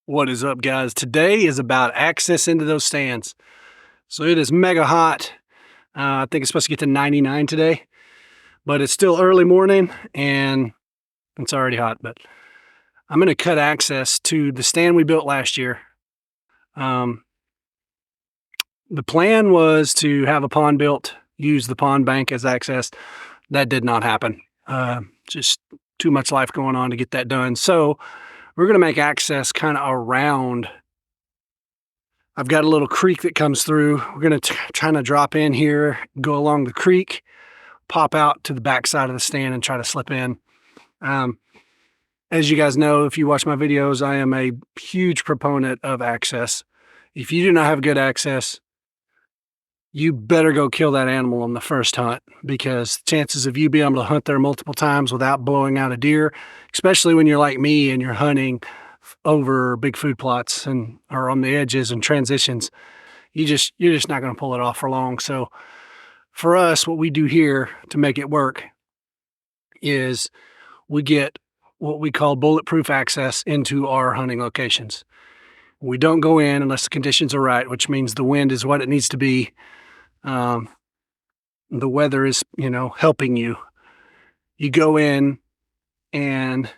What is up, guys? Today is about access into those stands. So it is mega hot. I think it's supposed to get to 99 today, but it's still early morning and it's already hot. But I'm going to cut access to the stand we built last year. The plan was to have a pond built, use the pond bank as access. That did not happen. Just too much life going on to get that done. So we're going to make access kind of around. I've got a little creek that comes through. We're going to try to drop in here, go along the creek, pop out to the back side of the stand and try to slip in. As you guys know, if you watch my videos, I am a huge proponent of access. If you do not have good access, you better go kill that animal on the first hunt, because chances of you being able to hunt there multiple times without blowing out a deer, especially when you're like me and you're hunting over big food plots and are on the edges and transitions, you're just not going to pull it off for long. So for us, what we do here to make it work is we get what we call bulletproof access into our hunting locations. We don't go in unless the conditions are right, which means the wind is what it needs to be. The weather is, helping you. You go in and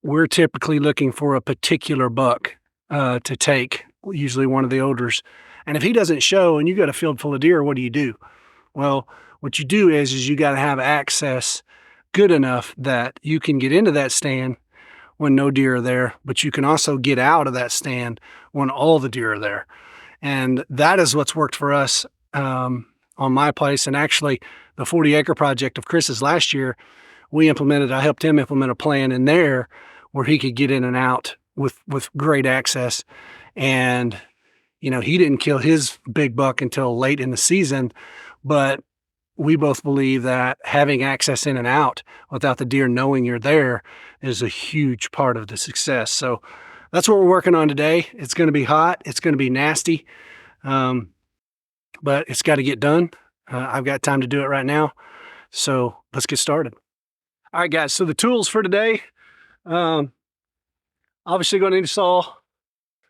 we're typically looking for a particular buck to take, usually one of the olders. And if he doesn't show and you got a field full of deer, what do you do? Well, what you do is you got to have access good enough that you can get into that stand when no deer are there, but you can also get out of that stand when all the deer are there. And that is what's worked for us on my place. And actually the 40-acre project of Chris's last year, I helped him implement a plan in there where he could get in and out with great access. And, he didn't kill his big buck until late in the season, but we both believe that having access in and out without the deer knowing you're there is a huge part of the success. So that's what we're working on today. It's going to be hot. It's going to be nasty. But it's got to get done. I've got time to do it right now. So let's get started. All right, guys. So the tools for today, obviously going to need a saw.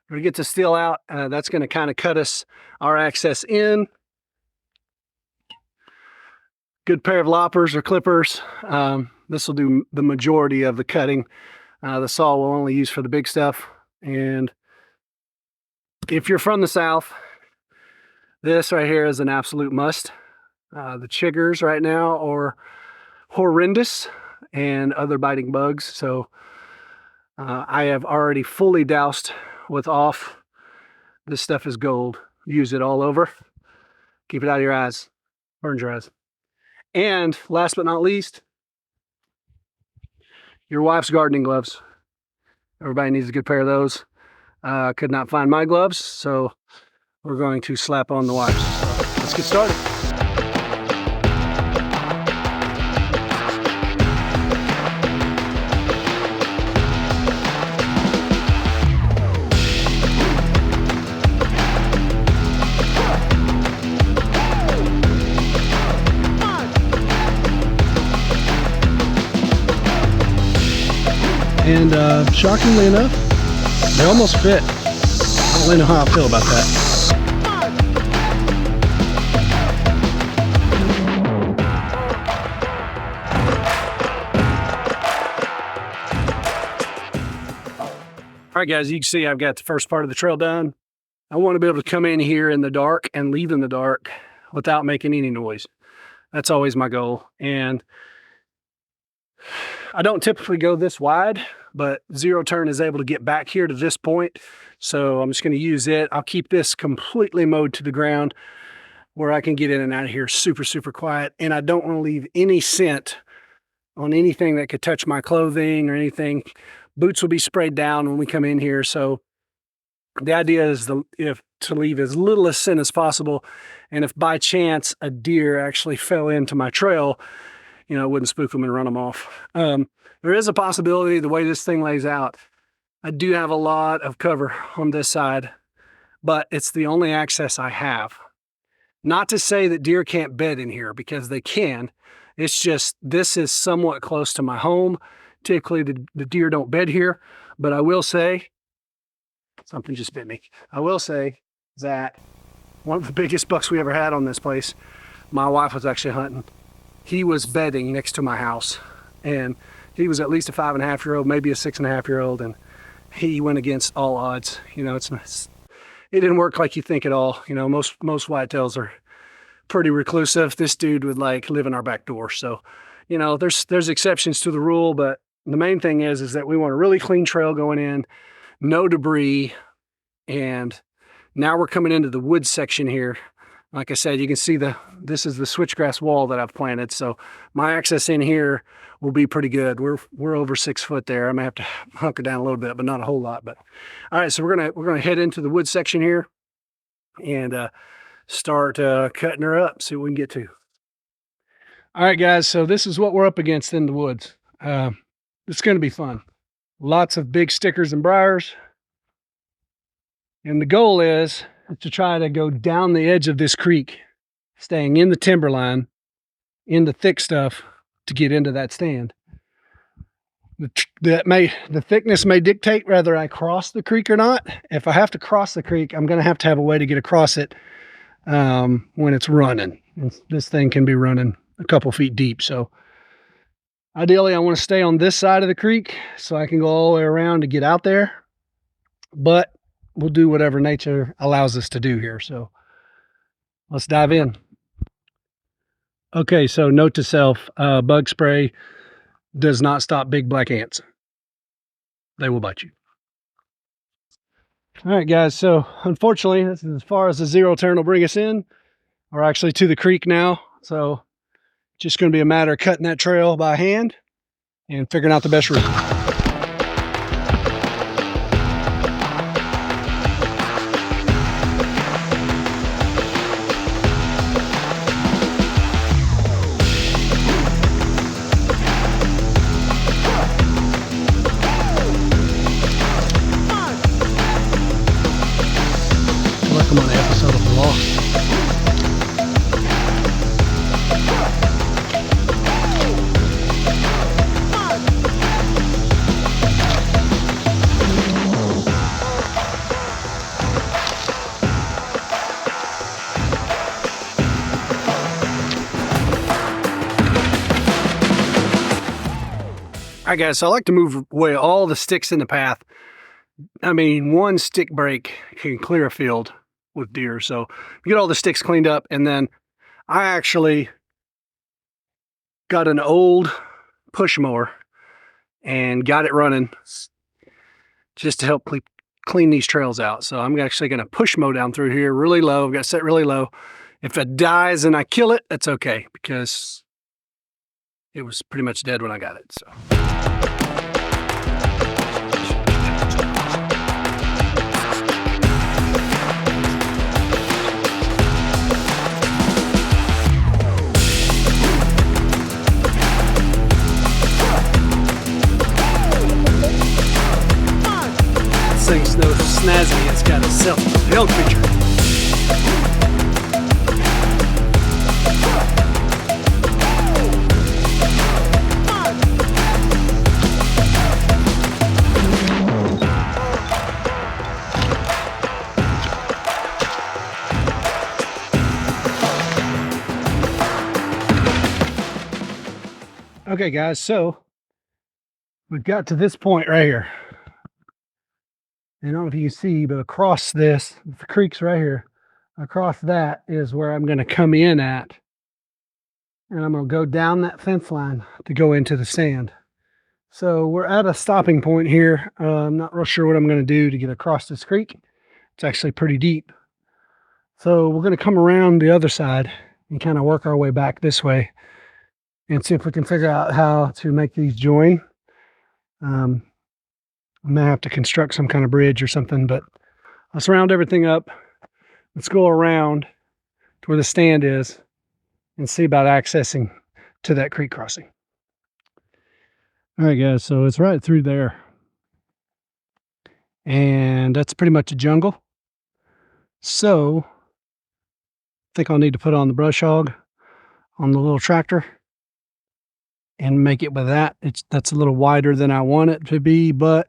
We're going to get the steel out. That's going to kind of cut our access in. Good pair of loppers or clippers. This will do the majority of the cutting. The saw we'll only use for the big stuff. And if you're from the South, this right here is an absolute must. The chiggers right now are horrendous and other biting bugs. So I have already fully doused with off. This stuff is gold. Use it all over. Keep it out of your eyes. Burns your eyes. And last but not least, your wife's gardening gloves. Everybody needs a good pair of those. Could not find my gloves, so we're going to slap on the wife's. Let's get started. And shockingly enough, they almost fit. I don't really know how I feel about that. All right, guys, you can see I've got the first part of the trail done. I want to be able to come in here in the dark and leave in the dark without making any noise. That's always my goal. And I don't typically go this wide, but Zero Turn is able to get back here to this point. So I'm just going to use it. I'll keep this completely mowed to the ground where I can get in and out of here super, super quiet. And I don't want to leave any scent on anything that could touch my clothing or anything. Boots will be sprayed down when we come in here. So the idea is to leave as little as scent as possible. And if by chance a deer actually fell into my trail, it wouldn't spook them and run them off. There is a possibility, the way this thing lays out, I do have a lot of cover on this side, but it's the only access I have. Not to say that deer can't bed in here, because they can. It's just, this is somewhat close to my home. Typically the deer don't bed here, but I will say something just bit me. I will say that one of the biggest bucks we ever had on this place, my wife was actually hunting. He was bedding next to my house, and he was at least a 5.5-year-old, maybe a 6.5-year-old, and he went against all odds. You know, it didn't work like you think at all. You know, most whitetails are pretty reclusive. This dude would like live in our back door. So, you know, there's exceptions to the rule, but the main thing is that we want a really clean trail going in, no debris, and now we're coming into the woods section here. Like I said, you can see this is the switchgrass wall that I've planted. So my access in here will be pretty good. We're over 6 foot there. I may have to hunker down a little bit, but not a whole lot. But all right, so we're gonna head into the woods section here and start cutting her up, see what we can get to. All right, guys, so this is what we're up against in the woods. It's gonna be fun. Lots of big stickers and briars. And the goal is to try to go down the edge of this creek, staying in the timberline, in the thick stuff to get into that stand. The thickness may dictate whether I cross the creek or not. If I have to cross the creek, I'm going to have a way to get across it when it's running. And this thing can be running a couple feet deep. So ideally, I want to stay on this side of the creek so I can go all the way around to get out there. But we'll do whatever nature allows us to do here. So let's dive in. Okay, so note to self, bug spray does not stop big black ants. They will bite you. All right, guys, so unfortunately, this is as far as the zero turn will bring us in. We're actually to the creek now, so just going to be a matter of cutting that trail by hand and figuring out the best route. I'm on an episode of Lost. All right, guys, so I like to move away all the sticks in the path. I mean, one stick break can clear a field with deer. So get all the sticks cleaned up, and then I actually got an old push mower and got it running just to help clean these trails out. So I'm actually going to push mow down through here really low. I've got it set really low. If it dies and I kill it, that's okay, because it was pretty much dead when I got it. So thing's no snazzy, it's got a self-propelled feature. Okay, guys, so we've got to this point right here. I don't know if you can see, but across this, the creek's right here. Across that is where I'm going to come in at. And I'm going to go down that fence line to go into the stand. So we're at a stopping point here. I'm not real sure what I'm going to do to get across this creek. It's actually pretty deep. So we're going to come around the other side and kind of work our way back this way and see if we can figure out how to make these join. I may have to construct some kind of bridge or something, but let's round everything up. Let's go around to where the stand is and see about accessing to that creek crossing. All right, guys, so it's right through there. And that's pretty much a jungle. So I think I'll need to put on the brush hog on the little tractor and make it with that. That's a little wider than I want it to be, but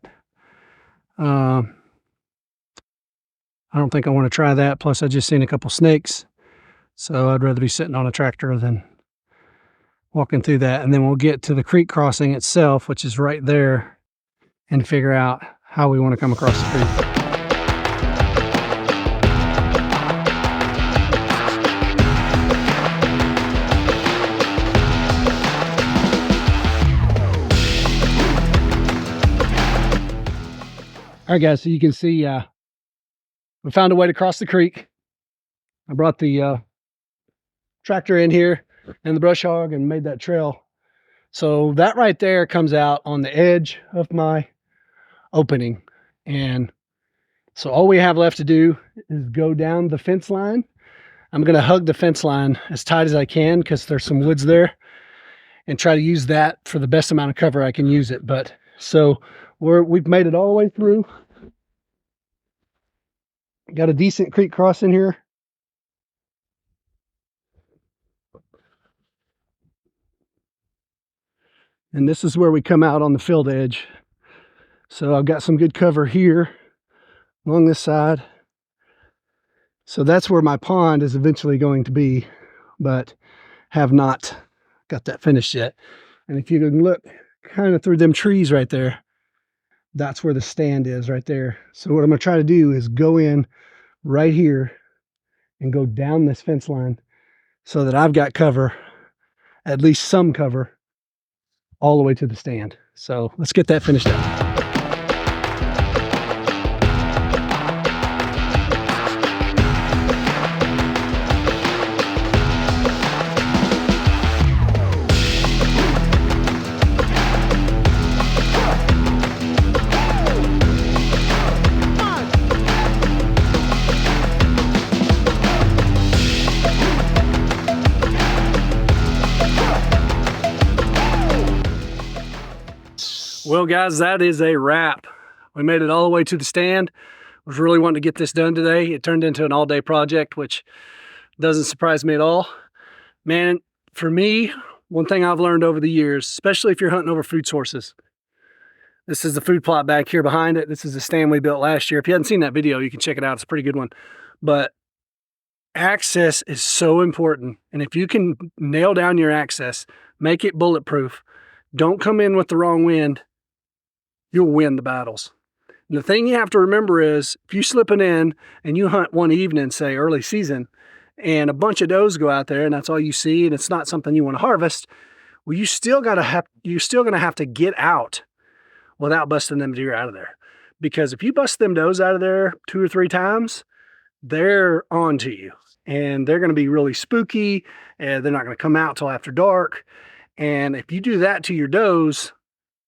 I don't think I want to try that. Plus, I just seen a couple snakes. So I'd rather be sitting on a tractor than walking through that. And then we'll get to the creek crossing itself, which is right there, and figure out how we want to come across the creek. All right, guys, so you can see we found a way to cross the creek. I brought the tractor in here and the brush hog and made that trail. So that right there comes out on the edge of my opening. And so all we have left to do is go down the fence line. I'm going to hug the fence line as tight as I can because there's some woods there, and try to use that for the best amount of cover I can use it. But so we've made it all the way through. Got a decent creek crossing here. And this is where we come out on the field edge. So I've got some good cover here along this side. So that's where my pond is eventually going to be, but have not got that finished yet. And if you can look kind of through them trees right there, that's where the stand is right there. So what I'm going to try to do is go in right here and go down this fence line so that I've got cover, at least some cover, all the way to the stand. So let's get that finished up. Well, guys, that is a wrap. We made it all the way to the stand. I was really wanting to get this done today. It turned into an all-day project, which doesn't surprise me at all. Man, for me, one thing I've learned over the years, especially if you're hunting over food sources, this is the food plot back here behind it. This is the stand we built last year. If you haven't seen that video, you can check it out. It's a pretty good one. But access is so important. And if you can nail down your access, make it bulletproof, don't come in with the wrong wind, you'll win the battles. And the thing you have to remember is, if you slipping in and you hunt one evening, say early season, and a bunch of does go out there and that's all you see, and it's not something you want to harvest, well, you're still going to have to get out without busting them deer out of there. Because if you bust them does out of there 2 or 3 times, they're on to you, and they're going to be really spooky, and they're not going to come out till after dark. And if you do that to your does,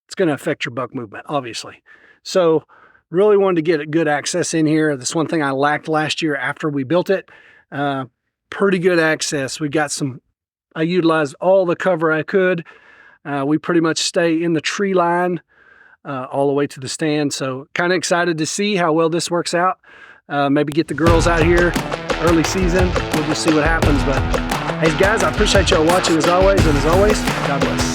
it's going to affect your buck movement, obviously. So really wanted to get good access in here. That's one thing I lacked last year after we built it. Pretty good access. I utilized all the cover I could. We pretty much stay in the tree line all the way to the stand. So kind of excited to see how well this works out. Maybe get the girls out here early season. We'll just see what happens. But hey, guys, I appreciate y'all watching as always. And as always, God bless.